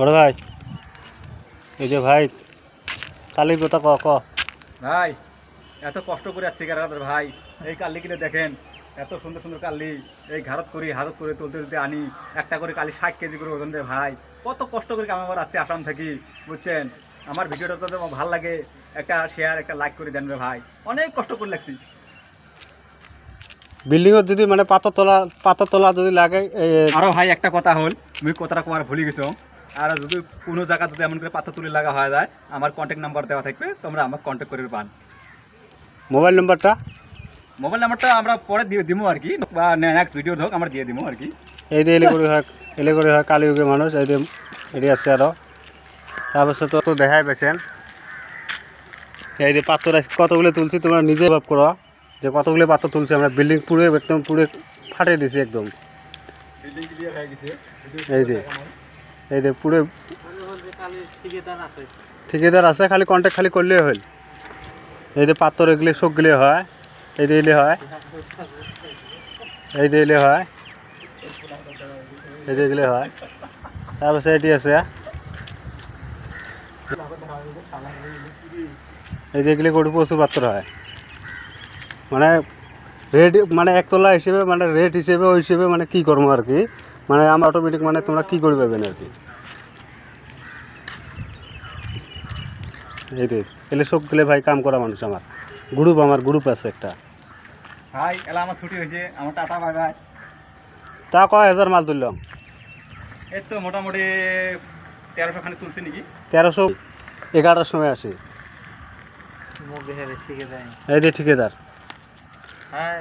বড় ভাই, এই যে ভাই কালির কথা ক ভাই এত কষ্ট করে যাচ্ছে কেরালার ভাই, এই কালি কিনে দেখেন এত সুন্দর সুন্দর কালি, এই ঘাড়ত করি হাতত করে তুলতে তুলতে আনি একটা করে কালি 60 কেজি করে ওজন দেয় ভাই। কত কষ্ট করে আমি আবার আসছি আসাম থাকি, বুঝছেন? আমার ভিডিওটা তো ভালো লাগে, একটা শেয়ার একটা লাইক করে দেন রে ভাই, অনেক কষ্ট করে লাগছি। বিল্ডিংত যদি মানে পাথর তোলা যদি লাগে আরও ভাই একটা কথা হল, আমি কথাটা কোয়ার ভুলে গেছো, আর যদি কোনো জায়গা যদি এমন করে পাথর তুলে লাগা হয়ে যায়, আমার কন্ট্যাক্ট নাম্বার দেওয়া থাকবে, তোমরা আমার কন্ট্যাক্ট করে পান। মোবাইল নাম্বারটা আমরা পরে দিয়ে দিব আর কি, বা নেক্সট ভিডিও হোক আমরা দিয়ে দিব আর কি। এই যে এলে করে হয় কালিযুগে মানুষ, এই যে এটি আছে আরও। তারপর তো দেখাই পেয়েছেন এই যে পাথর কতগুলো তুলছি, তোমরা নিজে ভাব করো যে কতগুলো পাথর তুলছি আমরা। বিল্ডিং পুরো একদম পুরো ফাটিয়ে দিছি একদম। এই যে পুরো ঠিকাদার আছে, খালি কন্ট্যাক্ট খালি করলেই হল। এই যে পাথর এগুলি সবগুলি হয়, এই যে এলে হয়, এই যে এলে হয়, এই যে এগুলি হয়। তারপর এটি আছে, এই যে এগুলি করে প্রচুর পাথর হয়। মানে রেট মানে একতলা হিসেবে, মানে রেট হিসেবে ওই হিসেবে মানে কী করবো আর কি, মানে আমার অটোমেটিক মানে তোমরা কী করে পাবেন আর কি। এই যে এলে সবগুলো ভাই কাম করা মানুষ, আমার গ্রুপ আছে একটা ভাই। এলা আমার ছুটি হয়েছে, আমার টাটা বাই বাই। তা কয় হাজার মাল তুললাম? এই তো মোটামুটি 1300 খানি তুলছে নাকি। 1311টার সময় আসে। এই যে ঠিকাদার। হ্যাঁ